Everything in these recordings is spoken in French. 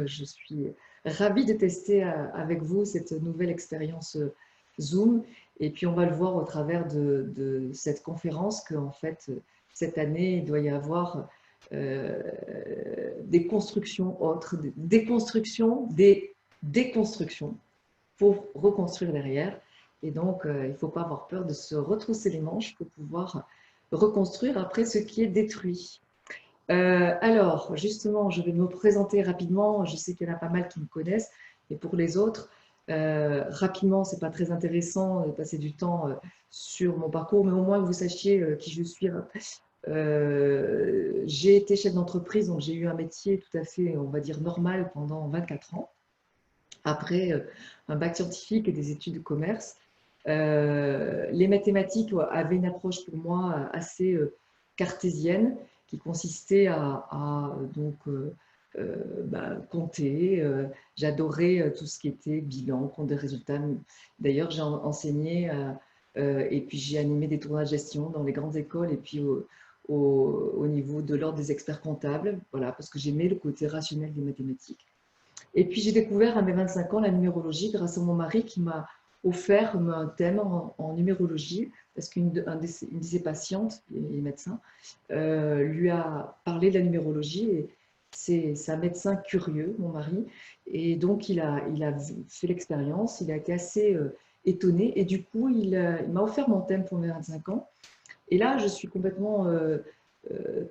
je suis ravie de tester avec vous cette nouvelle expérience Zoom. Et puis, on va le voir au travers de cette conférence qu'en fait, cette année, il doit y avoir des constructions autres, des déconstructions, des déconstructions pour reconstruire derrière. Et donc, il ne faut pas avoir peur de se retrousser les manches pour pouvoir reconstruire après ce qui est détruit. Alors, justement, je vais me présenter rapidement. Je sais qu'il y en a pas mal qui me connaissent. Et pour les autres, rapidement, ce n'est pas très intéressant de passer du temps sur mon parcours, mais au moins que vous sachiez qui je suis. J'ai été chef d'entreprise, donc j'ai eu un métier tout à fait, on va dire, normal pendant 24 ans. Après un bac scientifique et des études de commerce, les mathématiques avaient une approche pour moi assez cartésienne qui consistait à donc, compter. J'adorais tout ce qui était bilan, compte de résultats. D'ailleurs, j'ai enseigné et puis j'ai animé des tournois de gestion dans les grandes écoles et puis au niveau de l'ordre des experts comptables, voilà, parce que j'aimais le côté rationnel des mathématiques. Et puis j'ai découvert à mes 25 ans la numérologie grâce à mon mari qui m'a offert un thème en numérologie parce qu'une de ses patientes, il est médecin, lui a parlé de la numérologie et c'est un médecin curieux, mon mari, et donc il a fait l'expérience, il a été assez étonné et du coup il m'a offert mon thème pour mes 25 ans. Et là, je suis complètement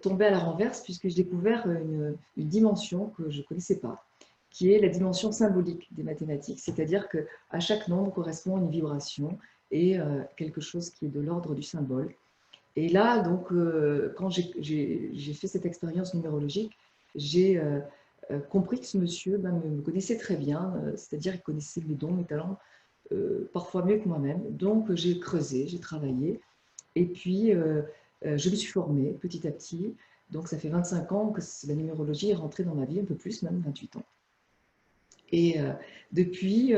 tombée à la renverse puisque j'ai découvert une dimension que je ne connaissais pas, qui est la dimension symbolique des mathématiques, c'est-à-dire qu'à chaque nombre correspond une vibration et quelque chose qui est de l'ordre du symbole. Et là, donc, quand j'ai fait cette expérience numérologique, j'ai compris que ce monsieur me connaissait très bien, c'est-à-dire qu'il connaissait mes dons, mes talents, parfois mieux que moi-même. Donc, j'ai creusé, j'ai travaillé, et puis je me suis formée petit à petit. Donc, ça fait 25 ans que la numérologie est rentrée dans ma vie, un peu plus, même 28 ans. Et depuis,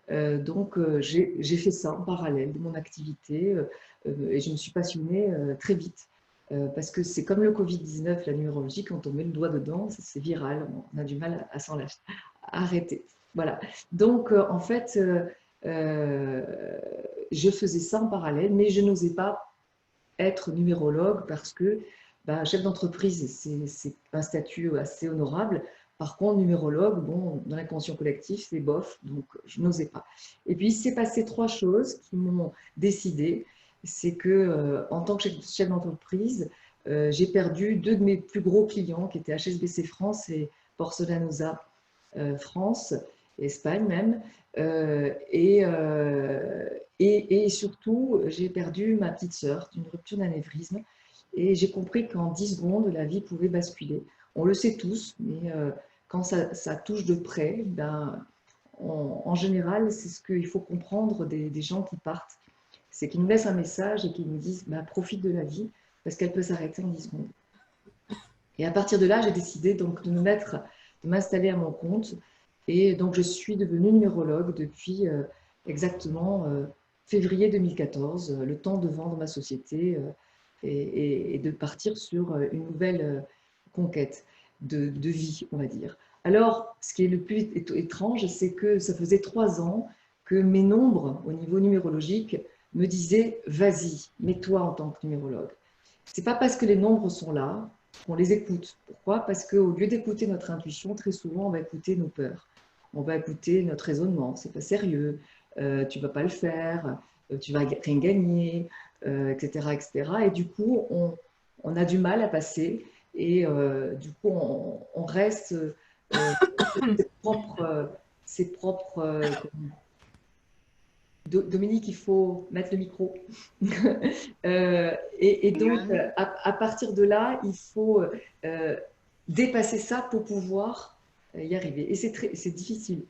j'ai fait ça en parallèle de mon activité et je me suis passionnée très vite parce que c'est comme le Covid-19, la numérologie, quand on met le doigt dedans, c'est viral, on a du mal à s'en arrêter. Voilà. Donc, en fait, je faisais ça en parallèle, mais je n'osais pas être numérologue parce que chef d'entreprise, c'est un statut assez honorable. Par contre, numérologue, bon, dans l'inconscient collectif, c'est bof, donc je n'osais pas. Et puis, il s'est passé 3 choses qui m'ont décidé. C'est que, en tant que chef d'entreprise, j'ai perdu 2 de mes plus gros clients qui étaient HSBC France et Porcelanosa France, Espagne même. Et surtout, j'ai perdu ma petite sœur d'une rupture d'anévrisme. Et j'ai compris qu'en 10 secondes, la vie pouvait basculer. On le sait tous, mais quand ça touche de près, en général, c'est ce qu'il faut comprendre des gens qui partent. C'est qu'ils nous laissent un message et qu'ils nous disent profite de la vie parce qu'elle peut s'arrêter en 10 secondes. Et à partir de là, j'ai décidé donc de m'installer à mon compte. Et donc, je suis devenue numérologue depuis exactement février 2014, le temps de vendre ma société et de partir sur une nouvelle conquête de vie, on va dire. Alors, ce qui est le plus étrange, c'est que ça faisait 3 ans que mes nombres, au niveau numérologique, me disaient « vas-y, mets-toi en tant que numérologue ». Ce n'est pas parce que les nombres sont là qu'on les écoute. Pourquoi? Parce qu'au lieu d'écouter notre intuition, très souvent, on va écouter nos peurs. On va écouter notre raisonnement. C'est pas sérieux, tu ne vas pas le faire, tu vas rien gagner, etc., etc. Et du coup, on a du mal à passer et du coup, on reste ses propres Dominique, il faut mettre le micro. Et donc, à partir de là, il faut dépasser ça pour pouvoir y arriver. Et c'est difficile.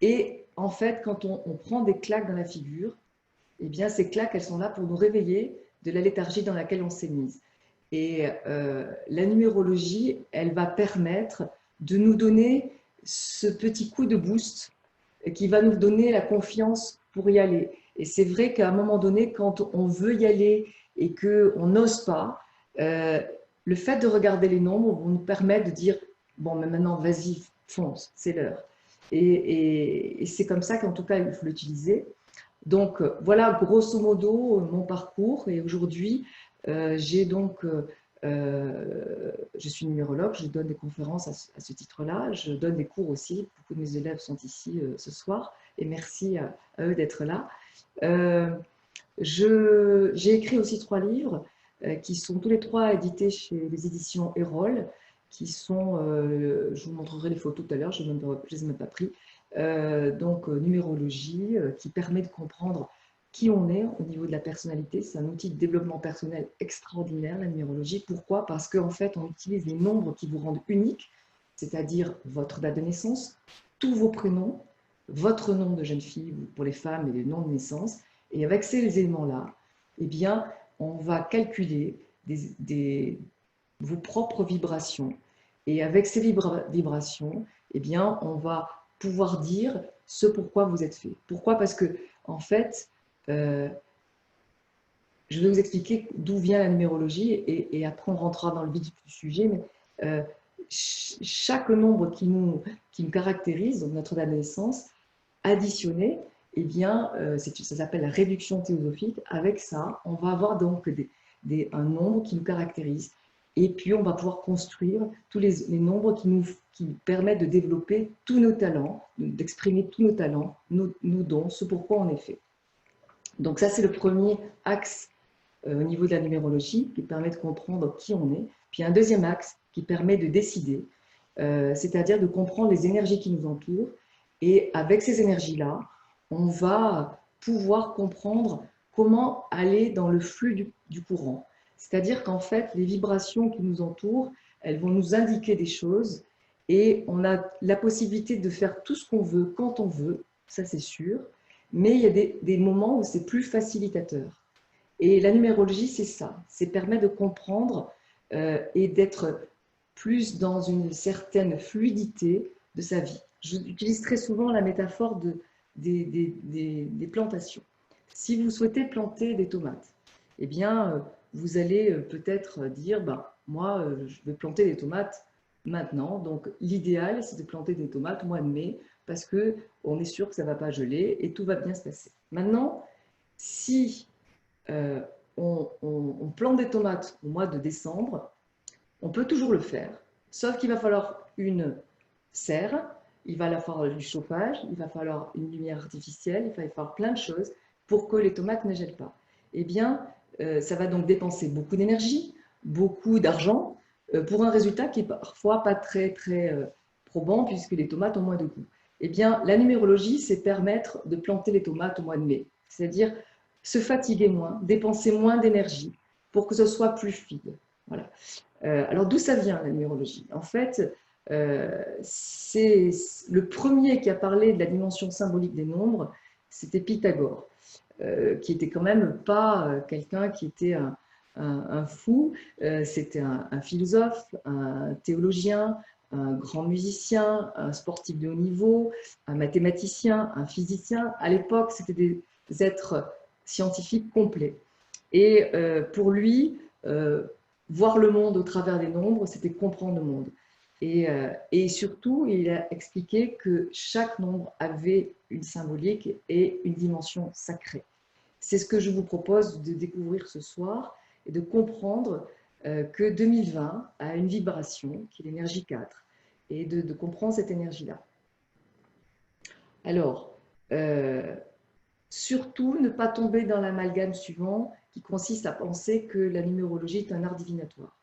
Et en fait, quand on prend des claques dans la figure, eh bien, ces claques, elles sont là pour nous réveiller de la léthargie dans laquelle on s'est mise. Et la numérologie, elle va permettre de nous donner ce petit coup de boost qui va nous donner la confiance pour y aller. Et c'est vrai qu'à un moment donné, quand on veut y aller et qu'on n'ose pas, le fait de regarder les nombres nous permet de dire « bon, mais maintenant, vas-y, fonce, c'est l'heure. Et c'est comme ça qu'en tout cas, il faut l'utiliser. Donc, voilà grosso modo mon parcours. Et aujourd'hui, j'ai donc, je suis numérologue, je donne des conférences à ce titre-là. Je donne des cours aussi. Beaucoup de mes élèves sont ici ce soir. Et merci à eux d'être là. J'ai écrit aussi 3 livres qui sont tous les 3 édités chez les éditions Erol, qui sont, je vous montrerai les photos tout à l'heure, je ne les ai même pas pris, donc numérologie, qui permet de comprendre qui on est au niveau de la personnalité. C'est un outil de développement personnel extraordinaire, la numérologie. Pourquoi? Parce qu'en fait, on utilise les nombres qui vous rendent unique, c'est-à-dire votre date de naissance, tous vos prénoms, votre nom de jeune fille pour les femmes et les noms de naissance. Et avec ces éléments-là, eh bien, on va calculer vos propres vibrations. Et avec ces vibrations, eh bien, on va pouvoir dire ce pourquoi vous êtes fait. Pourquoi? Parce que, en fait, je vais vous expliquer d'où vient la numérologie et après on rentrera dans le vif du sujet. Mais chaque nombre qui nous caractérise, donc notre date de naissance, additionné, eh bien, ça s'appelle la réduction théosophique. Avec ça, on va avoir donc un nombre qui nous caractérise. Et puis, on va pouvoir construire tous les nombres qui permettent de développer tous nos talents, d'exprimer tous nos talents, nos dons, ce pourquoi on est fait. Donc ça, c'est le premier axe au niveau de la numérologie qui permet de comprendre qui on est. Puis un deuxième axe qui permet de décider, c'est-à-dire de comprendre les énergies qui nous entourent. Et avec ces énergies-là, on va pouvoir comprendre comment aller dans le flux du courant. C'est-à-dire qu'en fait, les vibrations qui nous entourent, elles vont nous indiquer des choses et on a la possibilité de faire tout ce qu'on veut quand on veut, ça c'est sûr, mais il y a des moments où c'est plus facilitateur. Et la numérologie, c'est ça, c'est permettre de comprendre et d'être plus dans une certaine fluidité de sa vie. J'utilise très souvent la métaphore des plantations. Si vous souhaitez planter des tomates, eh bien, vous allez peut-être dire, moi, je vais planter des tomates maintenant. Donc, l'idéal, c'est de planter des tomates au mois de mai, parce qu'on est sûr que ça ne va pas geler et tout va bien se passer. Maintenant, si on plante des tomates au mois de décembre, on peut toujours le faire, sauf qu'il va falloir une serre, il va falloir du chauffage, il va falloir une lumière artificielle, il va falloir plein de choses pour que les tomates ne gèlent pas. Eh bien, ça va donc dépenser beaucoup d'énergie, beaucoup d'argent, pour un résultat qui est parfois pas très probant, puisque les tomates ont moins de goût. Eh bien, la numérologie, c'est permettre de planter les tomates au mois de mai, c'est-à-dire se fatiguer moins, dépenser moins d'énergie pour que ce soit plus fluide. Voilà. Alors, d'où ça vient, la numérologie? En fait, c'est le premier qui a parlé de la dimension symbolique des nombres, c'était Pythagore, qui était quand même pas quelqu'un qui était un fou, c'était un philosophe, un théologien, un grand musicien, un sportif de haut niveau, un mathématicien, un physicien. À l'époque, c'était des êtres scientifiques complets. Et pour lui, voir le monde au travers des nombres, c'était comprendre le monde. Et surtout, il a expliqué que chaque nombre avait une symbolique et une dimension sacrée. C'est ce que je vous propose de découvrir ce soir et de comprendre que 2020 a une vibration qui est l'énergie 4 et de comprendre cette énergie-là. Alors, surtout ne pas tomber dans l'amalgame suivant qui consiste à penser que la numérologie est un art divinatoire.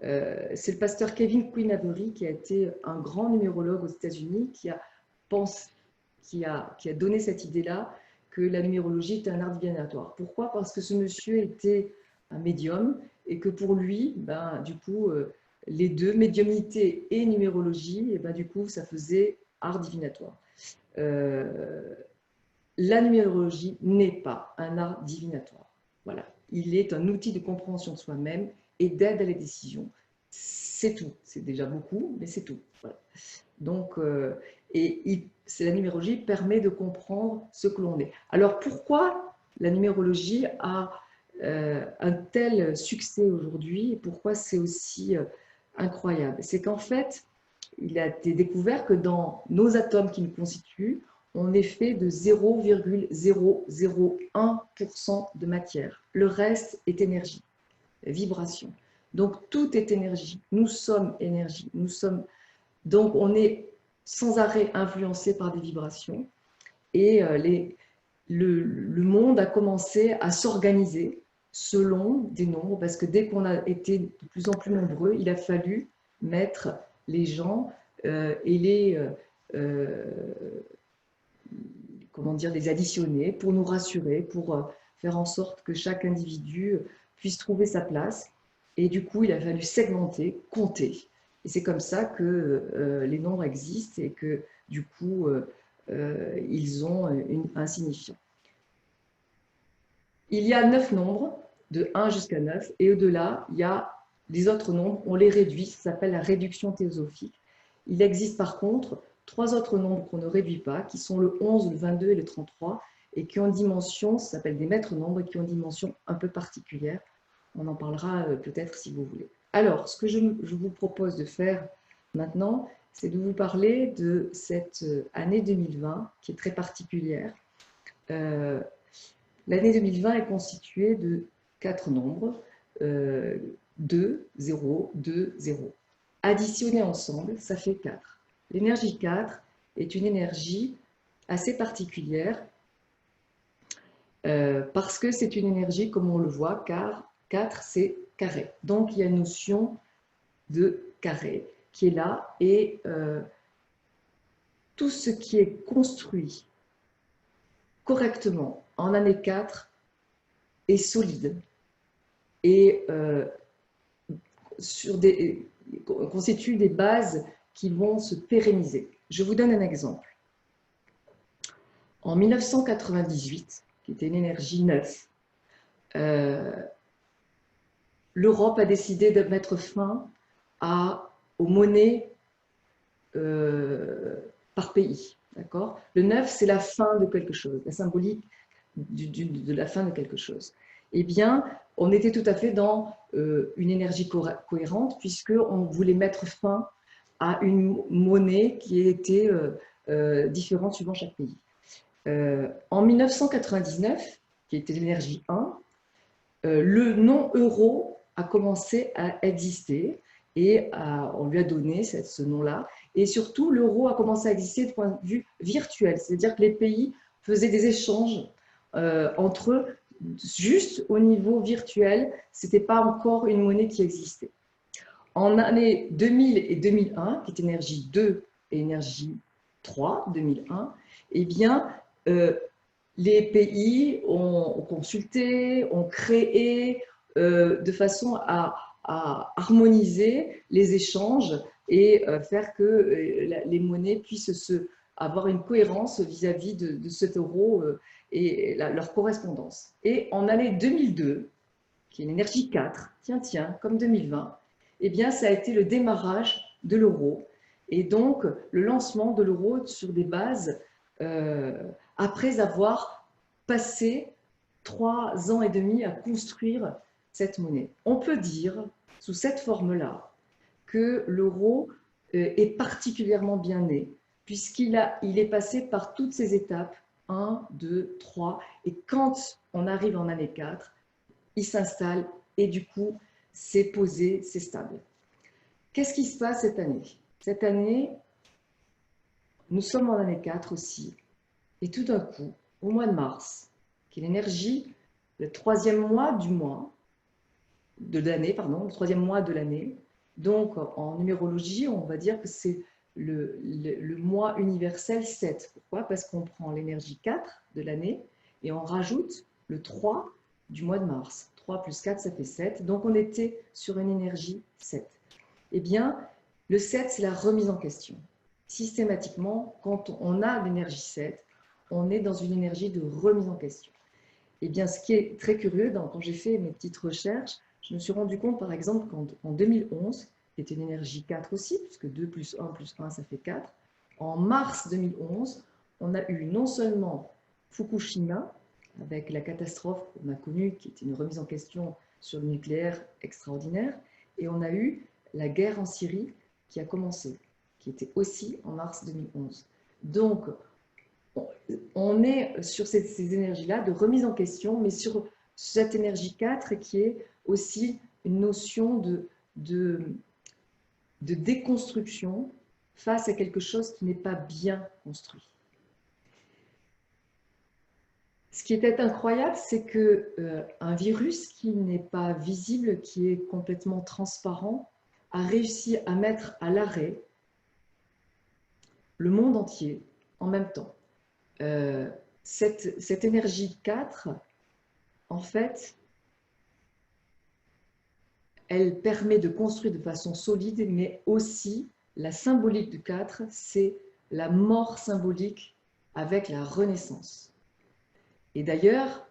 C'est le pasteur Kevin Quinn Avery qui a été un grand numérologue aux États-Unis qui a donné cette idée-là que la numérologie est un art divinatoire. Pourquoi? Parce que ce monsieur était un médium et que pour lui, du coup, les deux, médiumnité et numérologie, et du coup, ça faisait art divinatoire. La numérologie n'est pas un art divinatoire. Voilà. Il est un outil de compréhension de soi-même et d'aide à la décision. C'est tout. C'est déjà beaucoup, mais c'est tout. Voilà. Donc, la numérologie permet de comprendre ce que l'on est. Alors, pourquoi la numérologie a un tel succès aujourd'hui et pourquoi c'est aussi incroyable? C'est qu'en fait, il a été découvert que dans nos atomes qui nous constituent, on est fait de 0,001% de matière. Le reste est énergie, vibration. Donc tout est énergie. Nous sommes énergie. Donc on est sans arrêt influencé par des vibrations. Et le monde a commencé à s'organiser selon des nombres, parce que dès qu'on a été de plus en plus nombreux, il a fallu mettre les gens et comment dire, les additionner pour nous rassurer, pour faire en sorte que chaque individu puisse trouver sa place. Et du coup, il a fallu segmenter, compter. Et c'est comme ça que les nombres existent et que du coup, ils ont un signifiant. Il y a 9 nombres, de 1 jusqu'à 9, et au-delà, il y a les autres nombres, on les réduit, ça s'appelle la réduction théosophique. Il existe par contre 3 autres nombres qu'on ne réduit pas, qui sont le 11, le 22 et le 33, et qui ont une dimension, ça s'appelle des maîtres nombres, qui ont une dimension un peu particulière. On en parlera peut-être si vous voulez. Alors, ce que je vous propose de faire maintenant, c'est de vous parler de cette année 2020 qui est très particulière. L'année 2020 est constituée de 4 nombres, 2, 0, 2, 0. Additionnés ensemble, ça fait 4. L'énergie 4 est une énergie assez particulière parce que c'est une énergie, comme on le voit, car 4 c'est carré. Donc il y a une notion de carré qui est là et tout ce qui est construit correctement en année 4 est solide et constitue des bases qui vont se pérenniser. Je vous donne un exemple. En 1998, qui était une énergie neuve, l'Europe a décidé de mettre fin aux monnaies par pays. Le 9, c'est la fin de quelque chose, la symbolique de la fin de quelque chose. Eh bien, on était tout à fait dans une énergie cohérente, puisqu'on voulait mettre fin à une monnaie qui était différente suivant chaque pays. En 1999, qui était l'énergie 1, le non-euro a commencé à exister et on lui a donné ce nom-là. Et surtout, l'euro a commencé à exister de point de vue virtuel, c'est-à-dire que les pays faisaient des échanges entre eux juste au niveau virtuel, ce n'était pas encore une monnaie qui existait. En année 2000 et 2001, qui est énergie 2 et énergie 3, 2001, eh bien, les pays ont consulté, ont créé de façon à harmoniser les échanges et faire que les monnaies puissent avoir une cohérence vis-à-vis de cet euro et leur correspondance. Et en année 2002, qui est l'énergie 4, tiens, comme 2020, eh bien, ça a été le démarrage de l'euro et donc le lancement de l'euro sur des bases après avoir passé 3 ans et demi à construire cette monnaie. On peut dire, sous cette forme-là, que l'euro est particulièrement bien né, puisqu'il est passé par toutes ces étapes, 1, 2, 3, et quand on arrive en année 4, il s'installe et du coup, c'est posé, c'est stable. Qu'est-ce qui se passe cette année? Cette année, nous sommes en année 4 aussi, et tout d'un coup, au mois de mars, qui est l'énergie, le 3e mois de l'année, le 3e mois de l'année. Donc, en numérologie, on va dire que c'est le mois universel 7. Pourquoi? Parce qu'on prend l'énergie 4 de l'année et on rajoute le 3 du mois de mars. 3 plus 4, ça fait 7. Donc, on était sur une énergie 7. Eh bien, le 7, c'est la remise en question. Systématiquement, quand on a l'énergie 7, on est dans une énergie de remise en question. Eh bien, ce qui est très curieux, quand j'ai fait mes petites recherches, je me suis rendu compte, par exemple, qu'en 2011, qui était une énergie 4 aussi, puisque 2 plus 1, ça fait 4, en mars 2011, on a eu non seulement Fukushima, avec la catastrophe qu'on a connue, qui était une remise en question sur le nucléaire extraordinaire, et on a eu la guerre en Syrie qui a commencé, qui était aussi en mars 2011. Donc, on est sur ces énergies-là de remise en question, mais sur cette énergie 4 qui est aussi une notion de déconstruction face à quelque chose qui n'est pas bien construit. Ce qui était incroyable, c'est qu'un virus qui n'est pas visible, qui est complètement transparent, a réussi à mettre à l'arrêt le monde entier en même temps. Cette énergie 4, en fait, elle permet de construire de façon solide, mais aussi la symbolique du 4, c'est la mort symbolique avec la renaissance. Et d'ailleurs,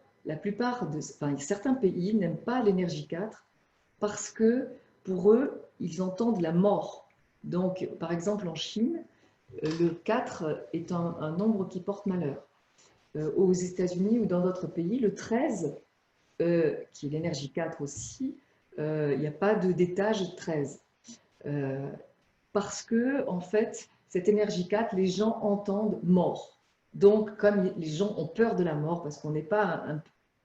certains pays n'aiment pas l'énergie 4 parce que pour eux, ils entendent la mort. Donc, par exemple, en Chine, le 4 est un nombre qui porte malheur. Aux États-Unis ou dans d'autres pays, le 13, qui est l'énergie 4 aussi, il n'y a pas d'étage 13. Parce que, en fait, cette énergie 4, les gens entendent mort. Donc, comme les gens ont peur de la mort, parce qu'on n'est pas un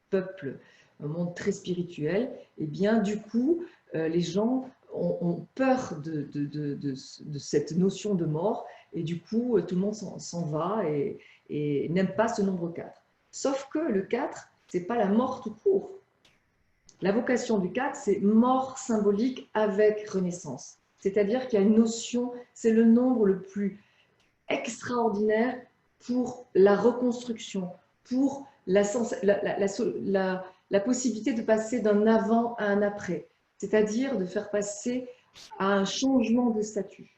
peuple, un monde très spirituel, et bien du coup, les gens ont peur de cette notion de mort, et du coup, tout le monde s'en va et n'aime pas ce nombre 4. Sauf que le 4, ce n'est pas la mort tout court. La vocation du 4, c'est mort symbolique avec renaissance. C'est-à-dire qu'il y a une notion, c'est le nombre le plus extraordinaire pour la reconstruction, pour la possibilité de passer d'un avant à un après, c'est-à-dire de faire passer à un changement de statut.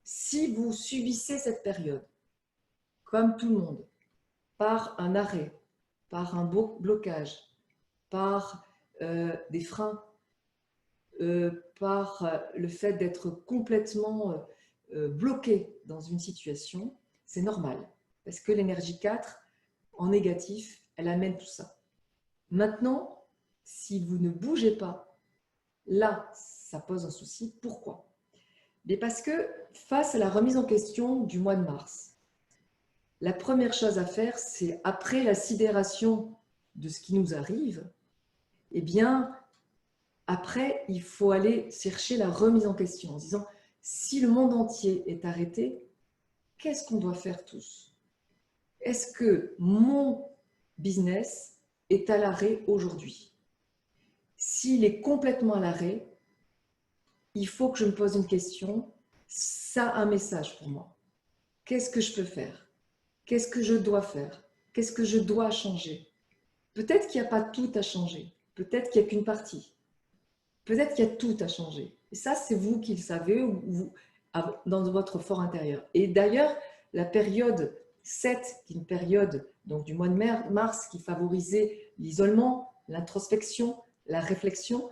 Si vous subissez cette période, comme tout le monde, par un arrêt, par un blocage, par des freins, par le fait d'être complètement bloqué dans une situation, c'est normal. Parce que l'énergie 4, en négatif, elle amène tout ça. Maintenant, si vous ne bougez pas, là, ça pose un souci. Pourquoi? Mais parce que face à la remise en question du mois de mars, la première chose à faire, c'est après la sidération de ce qui nous arrive, eh bien, après, il faut aller chercher la remise en question en se disant, si le monde entier est arrêté, qu'est-ce qu'on doit faire tous? Est-ce que mon business est à l'arrêt aujourd'hui? S'il est complètement à l'arrêt, il faut que je me pose une question. Ça a un message pour moi. Qu'est-ce que je peux faire? Qu'est-ce que je dois faire? Qu'est-ce que je dois changer? Peut-être qu'il n'y a pas tout à changer. Peut-être qu'il n'y a qu'une partie. Peut-être qu'il y a tout à changer. Et ça, c'est vous qui le savez dans votre fort intérieur. Et d'ailleurs, la période 7, qui est une période donc, du mois de mars qui favorisait l'isolement, l'introspection, la réflexion,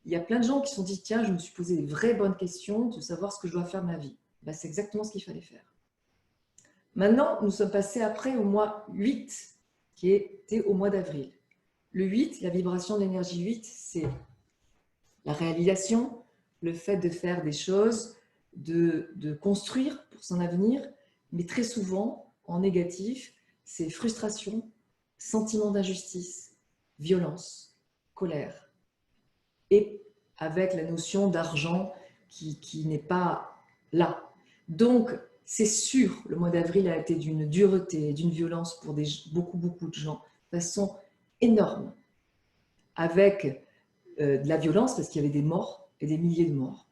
il y a plein de gens qui se sont dit, tiens, je me suis posé des vraies bonnes questions de savoir ce que je dois faire de ma vie. Ben, c'est exactement ce qu'il fallait faire. Maintenant, nous sommes passés après au mois 8, qui était au mois d'avril. Le 8, la vibration de l'énergie 8, c'est la réalisation, le fait de faire des choses, de construire pour son avenir, mais très souvent, en négatif, c'est frustration, sentiment d'injustice, violence, colère. Et avec la notion d'argent qui n'est pas là. Donc, c'est sûr, le mois d'avril a été d'une dureté, d'une violence pour beaucoup de gens, de façon énorme, avec de la violence parce qu'il y avait des morts et des milliers de morts.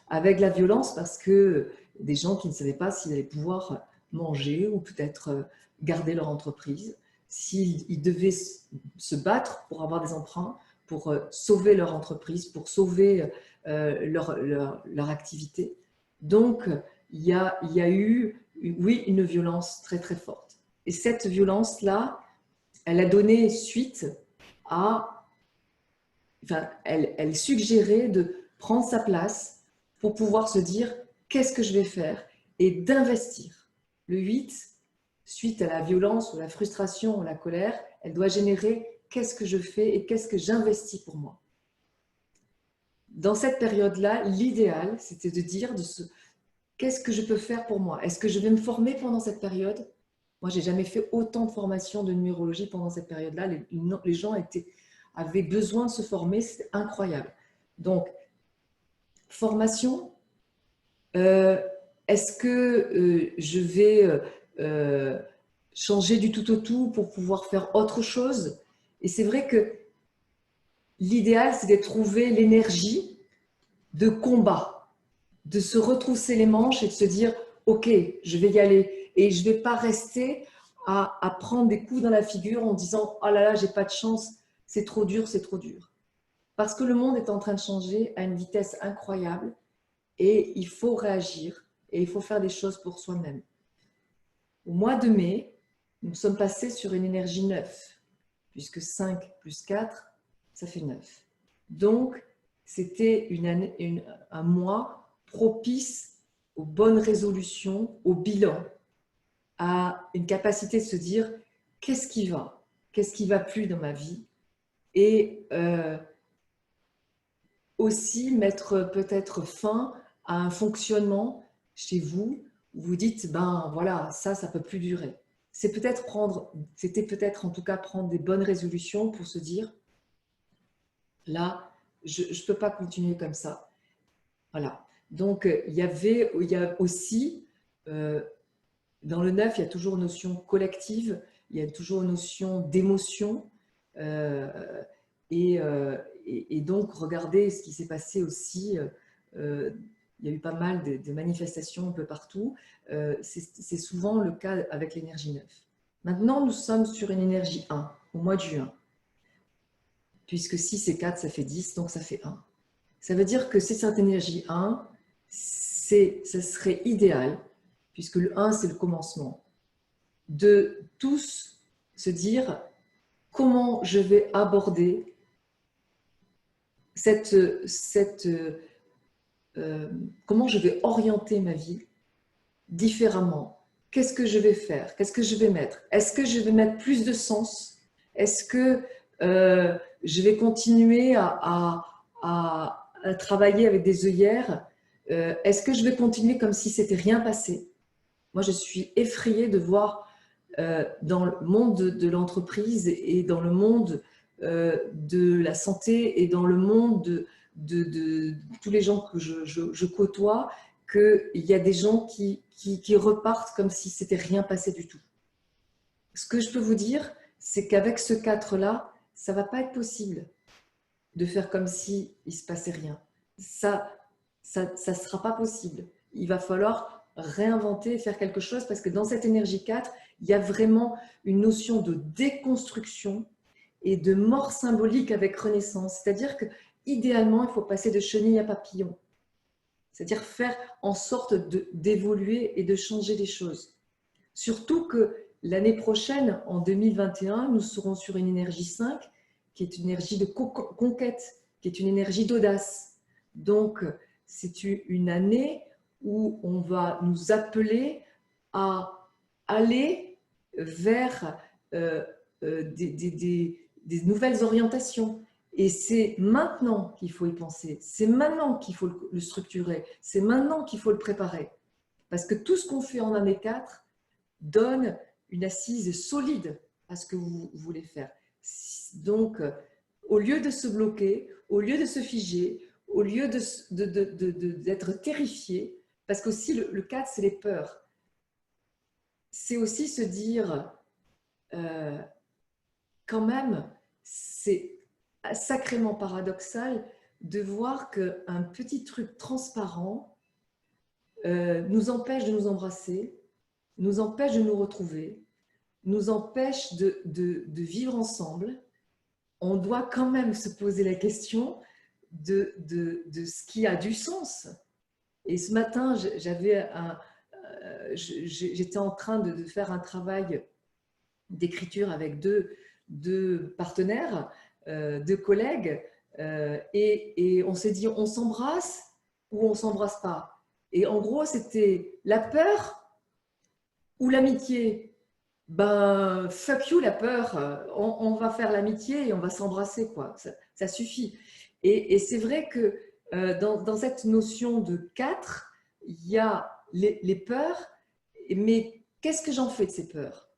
Avec la violence parce que des gens qui ne savaient pas s'ils allaient pouvoir manger ou peut-être garder leur entreprise, s'ils devaient se battre pour avoir des emprunts, pour sauver leur entreprise, pour sauver leur activité. Donc, il y a eu, oui, une violence très très forte. Et cette violence-là, elle a donné suite à... Enfin, elle suggérait de prendre sa place pour pouvoir se dire qu'est-ce que je vais faire et d'investir. Le 8, suite à la violence ou la frustration ou la colère, elle doit générer qu'est-ce que je fais et qu'est-ce que j'investis pour moi. Dans cette période-là, l'idéal, c'était de dire, qu'est-ce que je peux faire pour moi? Est-ce que je vais me former pendant cette période? Moi, j'ai jamais fait autant de formations de numérologie pendant cette période-là. Les gens avaient besoin de se former, c'était incroyable. Donc, formation, est-ce que je vais changer du tout au tout pour pouvoir faire autre chose? Et c'est vrai que l'idéal, c'est de trouver l'énergie de combat, de se retrousser les manches et de se dire « Ok, je vais y aller ». Et je ne vais pas rester à prendre des coups dans la figure en disant « Oh là là, j'ai pas de chance, c'est trop dur, c'est trop dur ». Parce que le monde est en train de changer à une vitesse incroyable et il faut réagir et il faut faire des choses pour soi-même. Au mois de mai, nous sommes passés sur une énergie 9, puisque 5 plus 4, ça fait 9. Donc, c'était un mois propice aux bonnes résolutions, au bilan, à une capacité de se dire qu'est-ce qui va plus dans ma vie, et aussi mettre peut-être fin à un fonctionnement chez vous où vous dites ben voilà, ça peut plus durer. C'était peut-être en tout cas prendre des bonnes résolutions pour se dire là, je ne peux pas continuer comme ça. Voilà. Donc, il y a aussi, dans le 9, il y a toujours une notion collective, il y a toujours une notion d'émotion. Et donc, regardez ce qui s'est passé aussi. Il y a eu pas mal de manifestations un peu partout. C'est souvent le cas avec l'énergie 9. Maintenant, nous sommes sur une énergie 1, au mois de juin. Puisque 6 et 4, ça fait 10, donc ça fait 1. Ça veut dire que cette énergie 1, ça serait idéal, puisque le 1, c'est le commencement, de tous se dire comment je vais aborder comment je vais orienter ma vie différemment. Qu'est-ce que je vais faire? Qu'est-ce que je vais mettre? Est-ce que je vais mettre plus de sens? Est-ce que je vais continuer à travailler avec des œillères? Est-ce que je vais continuer comme si c'était rien passé? Moi, je suis effrayée de voir dans le monde de l'entreprise et dans le monde de la santé et dans le monde de tous les gens que je côtoie, qu'il y a des gens qui repartent comme si c'était rien passé du tout. Ce que je peux vous dire, c'est qu'avec ce 4-là, ça ne va pas être possible de faire comme si il ne se passait rien. Ça sera pas possible. Il va falloir réinventer et faire quelque chose parce que dans cette énergie 4, il y a vraiment une notion de déconstruction et de mort symbolique avec renaissance. C'est-à-dire que idéalement, il faut passer de chenille à papillon. C'est-à-dire faire en sorte d'évoluer et de changer les choses. Surtout que l'année prochaine, en 2021, nous serons sur une énergie 5 qui est une énergie de conquête, qui est une énergie d'audace. Donc, c'est une année où on va nous appeler à aller vers des nouvelles orientations. Et c'est maintenant qu'il faut y penser, c'est maintenant qu'il faut le structurer, c'est maintenant qu'il faut le préparer. Parce que tout ce qu'on fait en année 4 donne une assise solide à ce que vous voulez faire. Donc, au lieu de se bloquer, au lieu de se figer, au lieu d'être terrifié, parce qu'aussi le 4, c'est les peurs. C'est aussi se dire, quand même, c'est sacrément paradoxal de voir qu'un petit truc transparent nous empêche de nous embrasser, nous empêche de nous retrouver, nous empêche de vivre ensemble. On doit quand même se poser la question de ce qui a du sens. Et ce matin, j'étais en train de faire un travail d'écriture avec deux partenaires, deux collègues, et on s'est dit, on s'embrasse ou on s'embrasse pas. Et en gros, c'était la peur ou l'amitié. Ben, fuck you la peur, on va faire l'amitié et on va s'embrasser, quoi. Ça suffit. Et c'est vrai que dans cette notion de 4, il y a les peurs, mais qu'est-ce que j'en fais de ces peurs?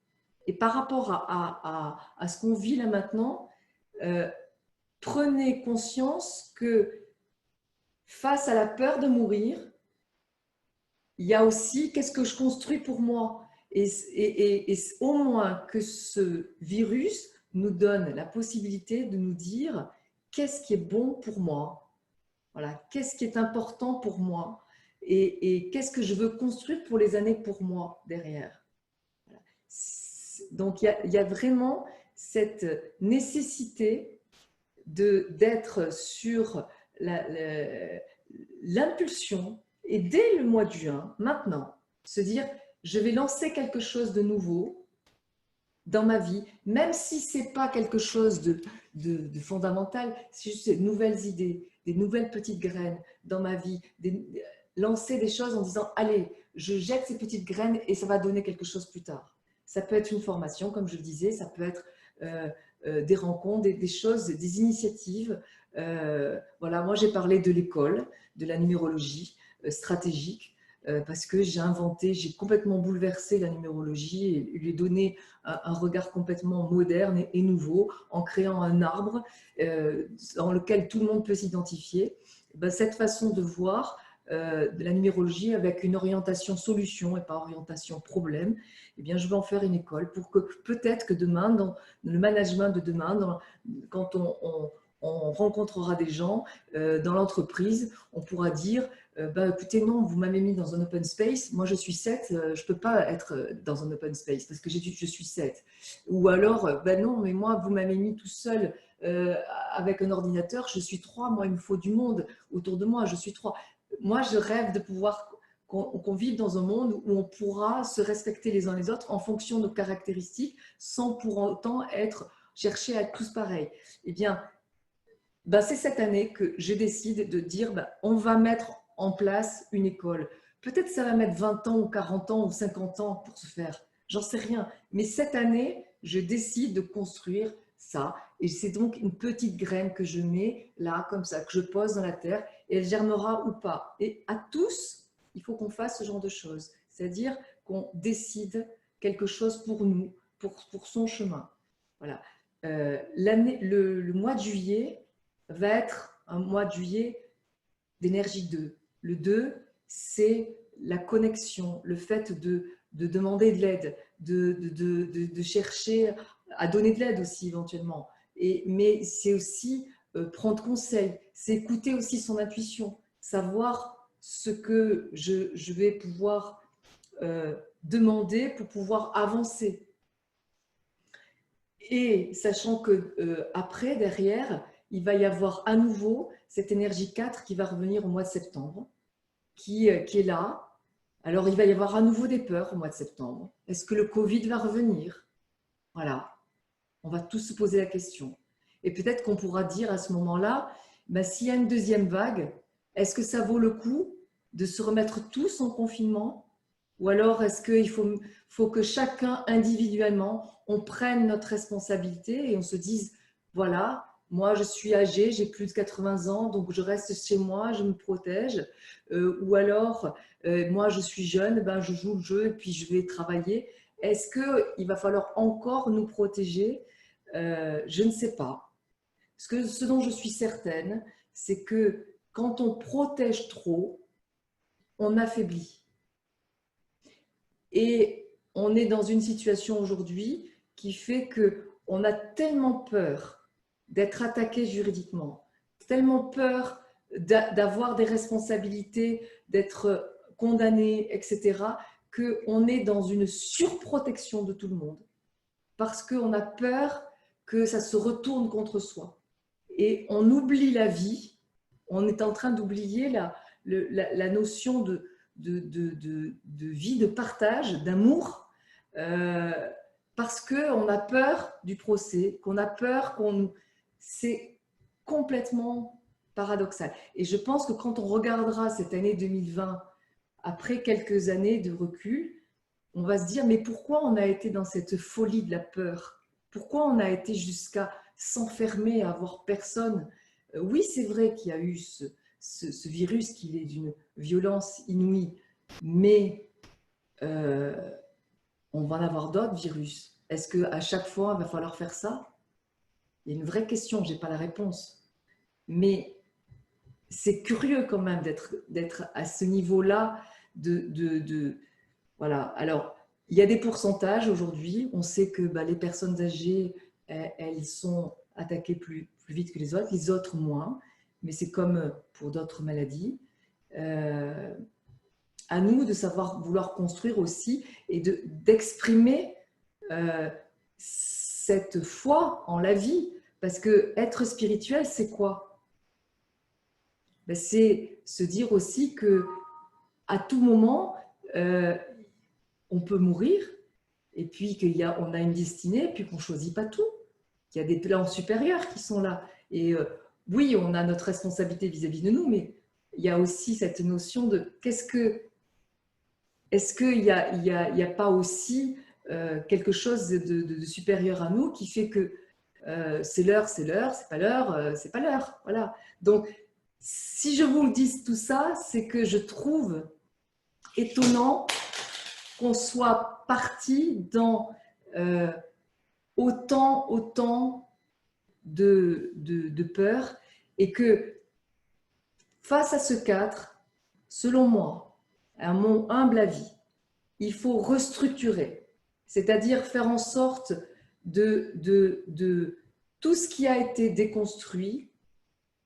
Et par rapport à ce qu'on vit là maintenant, prenez conscience que face à la peur de mourir, il y a aussi qu'est-ce que je construis pour moi. Et au moins que ce virus nous donne la possibilité de nous dire qu'est-ce qui est bon pour moi, voilà, qu'est-ce qui est important pour moi et qu'est-ce que je veux construire pour les années pour moi derrière. Voilà. Donc il y a vraiment cette nécessité d'être sur l'impulsion et dès le mois de juin, maintenant, se dire je vais lancer quelque chose de nouveau dans ma vie, même si ce n'est pas quelque chose de fondamental, c'est juste des nouvelles idées, des nouvelles petites graines dans ma vie, lancer des choses en disant allez, je jette ces petites graines et ça va donner quelque chose plus tard. Ça peut être une formation, comme je le disais, ça peut être des rencontres, des choses, des initiatives. Voilà, moi j'ai parlé de l'école, de la numérologie stratégique, parce que j'ai complètement bouleversé la numérologie et lui ai donné un regard complètement moderne et nouveau en créant un arbre dans lequel tout le monde peut s'identifier. Ben, cette façon de voir de la numérologie avec une orientation solution et pas orientation problème, eh bien, je vais en faire une école pour que peut-être que demain, dans le management de demain, quand on rencontrera des gens dans l'entreprise, on pourra dire bah, écoutez, non, vous m'avez mis dans un open space, moi je suis 7, je ne peux pas être dans un open space parce que je suis 7. Ou alors, ben non, mais moi vous m'avez mis tout seul avec un ordinateur, je suis 3, moi il me faut du monde autour de moi, je suis 3. Moi je rêve de pouvoir qu'on vive dans un monde où on pourra se respecter les uns les autres en fonction de nos caractéristiques sans pour autant chercher à être tous pareils. Eh bien, ben, c'est cette année que je décide de dire ben, on va mettre en place une école. Peut-être ça va mettre 20 ans ou 40 ans ou 50 ans pour se faire, j'en sais rien. Mais cette année, je décide de construire ça. Et c'est donc une petite graine que je mets là, comme ça, que je pose dans la terre et elle germera ou pas. Et à tous, il faut qu'on fasse ce genre de choses. C'est-à-dire qu'on décide quelque chose pour nous, pour son chemin. Voilà. Le mois de juillet va être un mois de juillet d'énergie 2. Le 2, c'est la connexion, le fait de demander de l'aide, de chercher à donner de l'aide aussi éventuellement. Mais c'est aussi prendre conseil, c'est écouter aussi son intuition, savoir ce que je vais pouvoir demander pour pouvoir avancer. Et sachant que après, derrière, il va y avoir à nouveau cette énergie 4 qui va revenir au mois de septembre, qui est là. Alors, il va y avoir à nouveau des peurs au mois de septembre. Est-ce que le Covid va revenir? Voilà, on va tous se poser la question. Et peut-être qu'on pourra dire à ce moment-là, ben, s'il y a une deuxième vague, est-ce que ça vaut le coup de se remettre tous en confinement? Ou alors est-ce qu'il faut que chacun individuellement, on prenne notre responsabilité et on se dise, voilà, moi je suis âgée, j'ai plus de 80 ans, donc je reste chez moi, je me protège. Ou alors, moi je suis jeune, ben, je joue le jeu et puis je vais travailler. Est-ce qu'il va falloir encore nous protéger? Je ne sais pas. Ce dont je suis certaine, c'est que quand on protège trop, on affaiblit. Et on est dans une situation aujourd'hui qui fait qu'on a tellement peur d'être attaqué juridiquement, tellement peur d'avoir des responsabilités, d'être condamné, etc., qu'on est dans une surprotection de tout le monde parce qu'on a peur que ça se retourne contre soi. Et on oublie la vie, on est en train d'oublier la notion de vie, de partage, d'amour, parce qu'on a peur du procès, qu'on a peur qu'on... C'est complètement paradoxal. Et je pense que quand on regardera cette année 2020, après quelques années de recul, on va se dire, mais pourquoi on a été dans cette folie de la peur? Pourquoi on a été jusqu'à s'enfermer, à avoir personne? Oui, c'est vrai qu'il y a eu ce virus qui est d'une violence inouïe, mais on va en avoir d'autres virus. Est-ce qu'à chaque fois, il va falloir faire ça? Il y a une vraie question, je n'ai pas la réponse. Mais c'est curieux quand même d'être à ce niveau-là voilà. Alors, il y a des pourcentages aujourd'hui. On sait que les personnes âgées, elles sont attaquées plus vite que les autres moins. Mais c'est comme pour d'autres maladies. À nous de savoir vouloir construire aussi et d'exprimer cette foi en la vie. Parce que être spirituel, c'est quoi? C'est se dire aussi que à tout moment, on peut mourir, et puis qu'on a une destinée, puis qu'on ne choisit pas tout. Il y a des plans supérieurs qui sont là. Et oui, on a notre responsabilité vis-à-vis de nous, mais il y a aussi cette notion de est-ce qu'il n'y a pas aussi quelque chose de supérieur à nous qui fait que c'est l'heure, c'est pas l'heure, c'est pas l'heure. Voilà. Donc, si je vous le dis tout ça, c'est que je trouve étonnant qu'on soit parti dans autant de peur, et que face à ce cadre, selon moi, à mon humble avis, il faut restructurer, c'est-à-dire faire en sorte de tout ce qui a été déconstruit,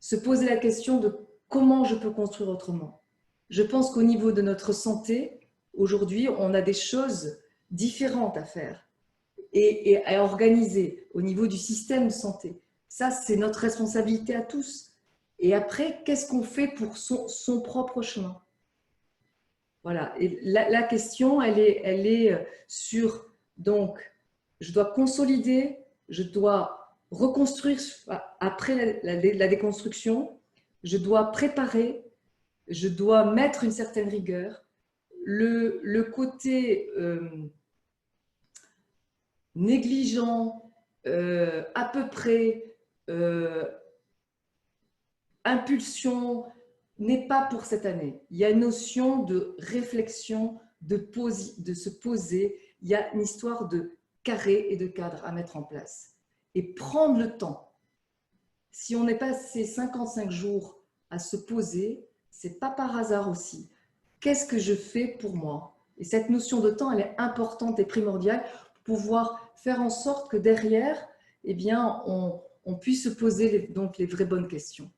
se poser la question de comment je peux construire autrement. Je pense qu'au niveau de notre santé, aujourd'hui, on a des choses différentes à faire et à organiser au niveau du système de santé. Ça, c'est notre responsabilité à tous. Et après, qu'est-ce qu'on fait pour son propre chemin? Voilà. Et la question, elle est sur, donc, je dois consolider, je dois reconstruire après la déconstruction, je dois préparer, je dois mettre une certaine rigueur. Le côté négligent, à peu près, impulsion, n'est pas pour cette année. Il y a une notion de réflexion, de se poser. Il y a une histoire de carré et de cadre à mettre en place. Et prendre le temps. Si on est passé 55 jours à se poser, c'est pas par hasard aussi. Qu'est-ce que je fais pour moi? Et cette notion de temps, elle est importante et primordiale pour pouvoir faire en sorte que derrière, eh bien, on puisse se poser donc les vraies bonnes questions.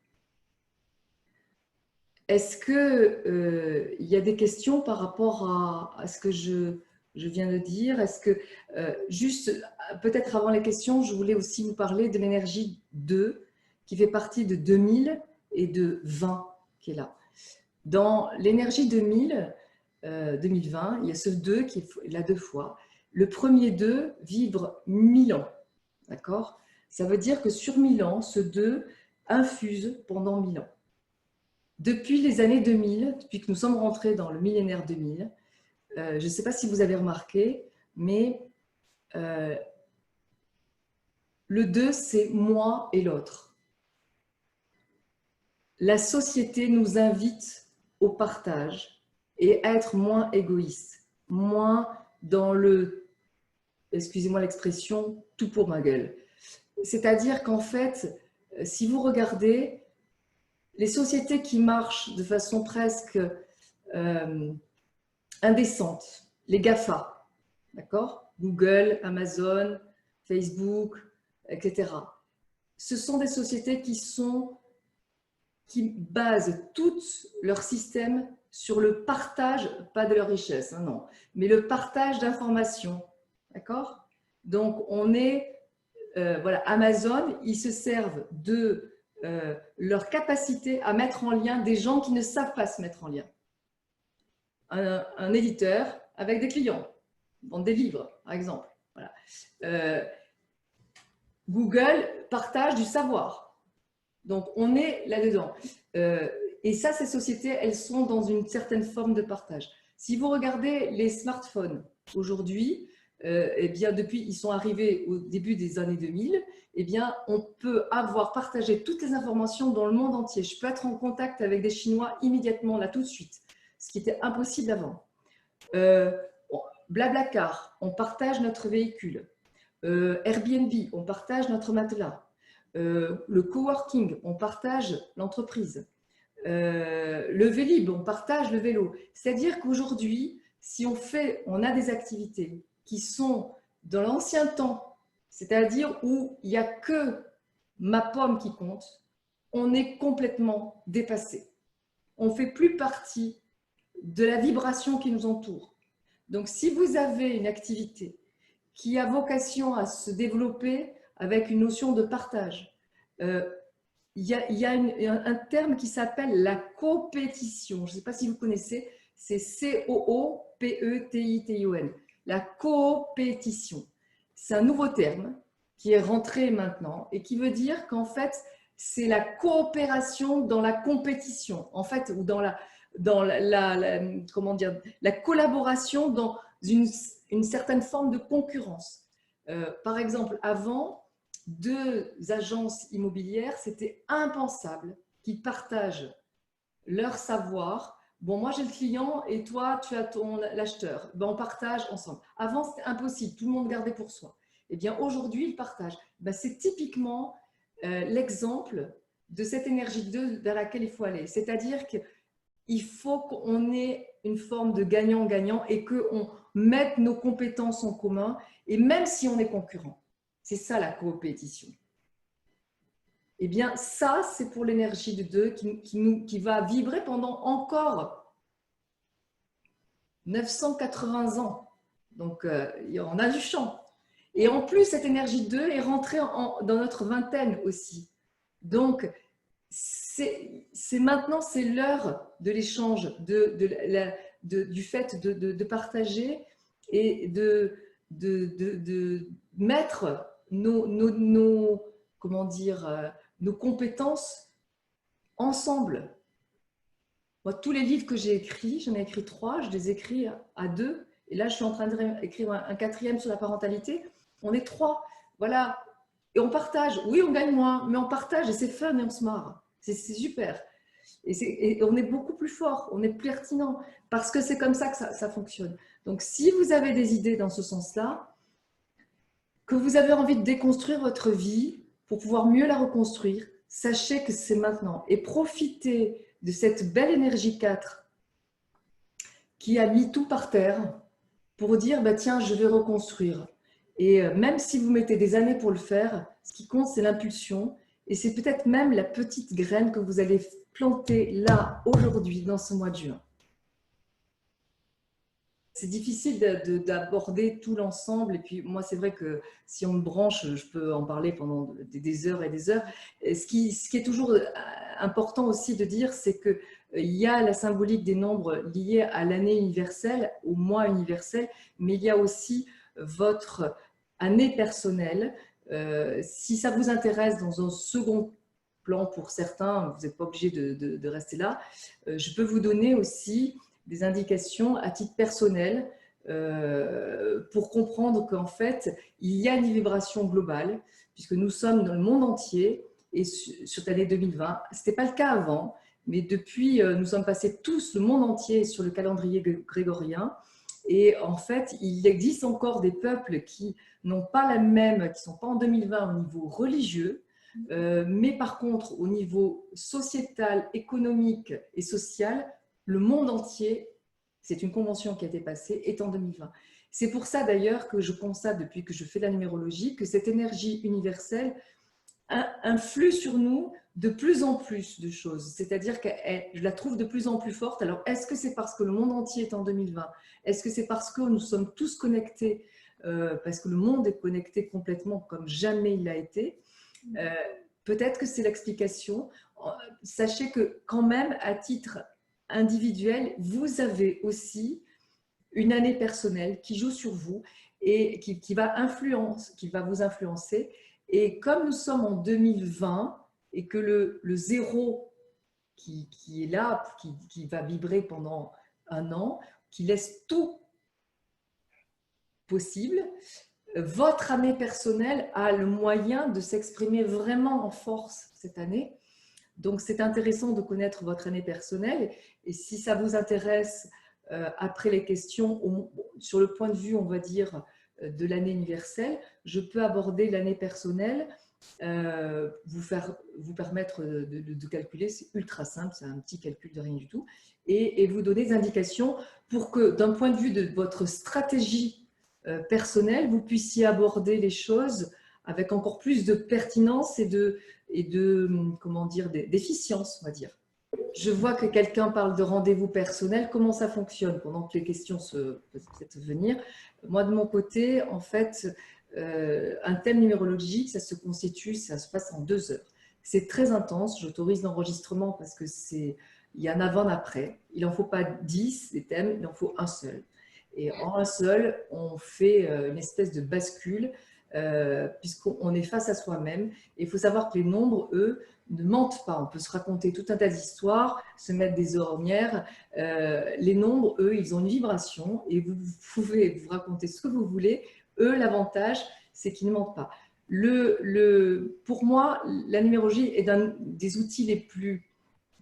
Est-ce qu'il y a des questions par rapport à ce que je viens de dire? Est-ce que, juste, peut-être avant les questions, je voulais aussi vous parler de l'énergie 2, qui fait partie de 2000 et de 20, qui est là. Dans l'énergie 2000, 2020, il y a ce 2 qui est là 2 fois. Le premier 2 vibre 1000 ans, d'accord? Ça veut dire que sur 1000 ans, ce 2 infuse pendant 1000 ans. Depuis les années 2000, depuis que nous sommes rentrés dans le millénaire 2000, je ne sais pas si vous avez remarqué, mais le 2, c'est moi et l'autre. La société nous invite au partage et à être moins égoïste, moins dans le, excusez-moi l'expression, tout pour ma gueule. C'est-à-dire qu'en fait, si vous regardez, les sociétés qui marchent de façon presque indécente, les GAFA, d'accord? Google, Amazon, Facebook, etc. Ce sont des sociétés qui basent tout leur système sur le partage, pas de leur richesse, hein, non, mais le partage d'informations, d'accord? Donc, on est, voilà, Amazon, ils se servent de leur capacité à mettre en lien des gens qui ne savent pas se mettre en lien. Un éditeur avec des clients, vendre des livres, par exemple. Voilà. Google partage du savoir. Donc, on est là-dedans. Et ça, ces sociétés, elles sont dans une certaine forme de partage. Si vous regardez les smartphones aujourd'hui, eh bien, depuis ils sont arrivés au début des années 2000, eh bien, on peut avoir partagé toutes les informations dans le monde entier. Je peux être en contact avec des Chinois immédiatement, là, tout de suite. ce qui était impossible avant. Blablacar, on partage notre véhicule. Airbnb, on partage notre matelas. Le coworking, on partage l'entreprise. Le Vélib, on partage le vélo. C'est-à-dire qu'aujourd'hui, si on a des activités qui sont dans l'ancien temps, c'est-à-dire où il n'y a que ma pomme qui compte, on est complètement dépassé. On ne fait plus partie de la vibration qui nous entoure. Donc, si vous avez une activité qui a vocation à se développer avec une notion de partage, il y a un terme qui s'appelle la compétition. Je ne sais pas si vous connaissez, c'est C-O-O-P-E-T-I-T-I-O-N. La compétition. C'est un nouveau terme qui est rentré maintenant et qui veut dire qu'en fait, c'est la coopération dans la compétition, en fait, ou dans comment dire, la collaboration dans une certaine forme de concurrence. Par exemple, avant, deux agences immobilières, c'était impensable qu'ils partagent leur savoir. Bon, moi j'ai le client et toi tu as l'acheteur. Ben, on partage ensemble. Avant c'était impossible, tout le monde gardait pour soi. Eh bien aujourd'hui ils partagent. Ben, c'est typiquement l'exemple de cette énergie de deux vers laquelle il faut aller. C'est-à-dire qu'il faut qu'on ait une forme de gagnant-gagnant et qu'on mette nos compétences en commun, et même si on est concurrent. C'est ça la coopétition. Eh bien, ça, c'est pour l'énergie de deux qui va vibrer pendant encore 980 ans. Donc, on a du champ. Et en plus, cette énergie de deux est rentrée dans notre vingtaine aussi. Donc, maintenant, c'est l'heure de l'échange, du fait de partager et de mettre comment dire, nos compétences ensemble. Moi, tous les livres que j'ai écrits, j'en ai écrit 3, je les écris à 2. Et là, je suis en train d'écrire un 4e sur la parentalité. On est 3. Voilà. Et on partage. Oui, on gagne moins, mais on partage et c'est fun et on se marre. C'est super. Et on est beaucoup plus fort, on est plus pertinent parce que c'est comme ça que ça fonctionne. Donc, si vous avez des idées dans ce sens-là, que vous avez envie de déconstruire votre vie pour pouvoir mieux la reconstruire, sachez que c'est maintenant. Et profitez de cette belle énergie 4 qui a mis tout par terre pour dire bah, tiens, je vais reconstruire. Et même si vous mettez des années pour le faire, ce qui compte, c'est l'impulsion. Et c'est peut-être même la petite graine que vous allez planter là, aujourd'hui, dans ce mois de juin. C'est difficile d'aborder tout l'ensemble. Et puis, moi, c'est vrai que si on me branche, je peux en parler pendant des heures et des heures. Et ce qui est toujours important aussi de dire, c'est qu'il y a la symbolique des nombres liés à l'année universelle, au mois universel, mais il y a aussi votre année personnelle. Si ça vous intéresse dans un second plan pour certains, vous n'êtes pas obligé de rester là, je peux vous donner aussi des indications à titre personnel pour comprendre qu'en fait, il y a une vibration globale, puisque nous sommes dans le monde entier, et sur l'année 2020, ce n'était pas le cas avant, mais depuis, nous sommes passés tous, le monde entier, sur le calendrier grégorien, et en fait, il existe encore des peuples qui n'ont pas la même, qui ne sont pas en 2020 au niveau religieux, mais par contre, au niveau sociétal, économique et social, le monde entier, c'est une convention qui a été passée, est en 2020. C'est pour ça d'ailleurs que je constate depuis que je fais la numérologie que cette énergie universelle influe sur nous de plus en plus de choses. C'est-à-dire que je la trouve de plus en plus forte. Alors, est-ce que c'est parce que le monde entier est en 2020? Est-ce que c'est parce que nous sommes tous connectés, parce que le monde est connecté complètement comme jamais il l'a été? Peut-être que c'est l'explication. Sachez que quand même, à titre individuel, vous avez aussi une année personnelle qui joue sur vous et qui va vous influencer. Et comme nous sommes en 2020 et que le zéro qui est là, qui va vibrer pendant un an, qui laisse tout possible, votre année personnelle a le moyen de s'exprimer vraiment en force cette année. Donc, c'est intéressant de connaître votre année personnelle. Et si ça vous intéresse, après les questions, sur le point de vue, on va dire, de l'année universelle, je peux aborder l'année personnelle, vous permettre de calculer. C'est ultra simple, c'est un petit calcul de rien du tout. Et vous donner des indications pour que, d'un point de vue de votre stratégie personnelle, vous puissiez aborder les choses avec encore plus de pertinence et comment dire, d'efficience, on va dire. Je vois que quelqu'un parle de rendez-vous personnel. Comment ça fonctionne pendant que les questions peuvent peut-être venir? Moi, de mon côté, en fait, un thème numérologique, ça se constitue, ça se passe en 2 heures. C'est très intense. J'autorise l'enregistrement parce que il y en a 20 après. Il n'en faut pas 10 des thèmes, il en faut un seul. Et en un seul, on fait une espèce de bascule puisqu'on est face à soi-même. Et il faut savoir que les nombres, eux, ne mentent pas. On peut se raconter tout un tas d'histoires, se mettre des ornières. Les nombres, eux, ils ont une vibration et vous pouvez vous raconter ce que vous voulez. Eux, l'avantage, c'est qu'ils ne mentent pas. Pour moi, la numérologie est un des outils les plus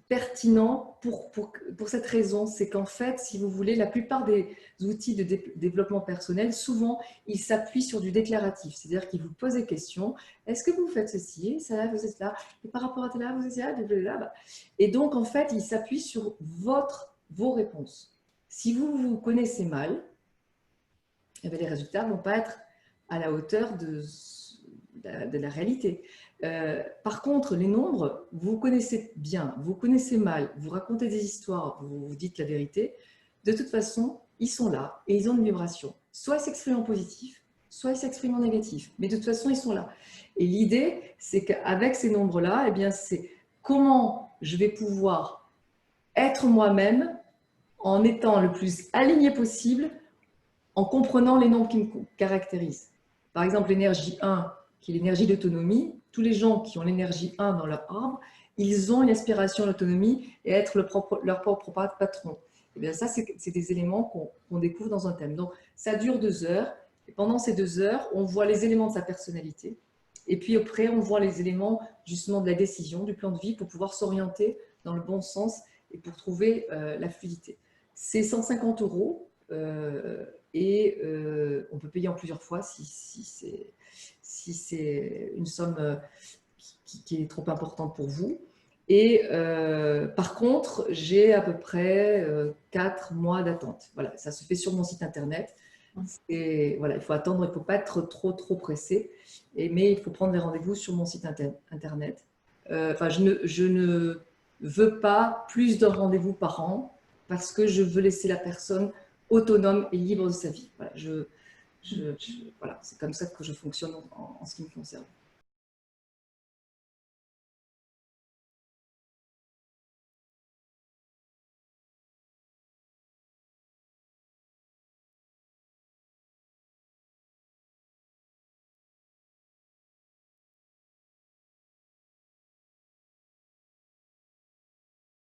pertinent pour cette raison, c'est qu'en fait, si vous voulez, la plupart des outils de développement personnel, souvent, ils s'appuient sur du déclaratif, c'est-à-dire qu'ils vous posent des questions. Est-ce que vous faites ceci, ça, vous êtes là, et par rapport à cela, vous êtes là, blablabla. Et donc, en fait, ils s'appuient sur vos réponses. Si vous vous connaissez mal, eh bien, les résultats ne vont pas être à la hauteur de la réalité. Par contre, les nombres, vous connaissez bien, vous connaissez mal, vous racontez des histoires, vous dites la vérité, de toute façon, ils sont là et ils ont une vibration. Soit ils s'expriment en positif, soit ils s'expriment en négatif, mais de toute façon, ils sont là. Et l'idée, c'est qu'avec ces nombres-là, eh bien, c'est comment je vais pouvoir être moi-même en étant le plus aligné possible, en comprenant les nombres qui me caractérisent. Par exemple, l'énergie 1, qui est l'énergie d'autonomie, tous les gens qui ont l'énergie 1 dans leur arbre, ils ont une aspiration à l'autonomie et à être leur propre patron. Et bien ça, c'est des éléments qu'on découvre dans un thème. Donc, ça dure 2 heures. Et pendant ces 2 heures, on voit les éléments de sa personnalité. Et puis après, on voit les éléments justement de la décision, du plan de vie pour pouvoir s'orienter dans le bon sens et pour trouver la fluidité. C'est 150 € et on peut payer en plusieurs fois si c'est une somme qui est trop importante pour vous. Et par contre, j'ai à peu près 4 mois d'attente. Voilà, ça se fait sur mon site internet. Et voilà, il faut attendre, il ne faut pas être trop pressé. Mais il faut prendre des rendez-vous sur mon site internet. Enfin, je ne veux pas plus de rendez-vous par an parce que je veux laisser la personne autonome et libre de sa vie. Voilà, voilà, c'est comme ça que je fonctionne en ce qui me concerne.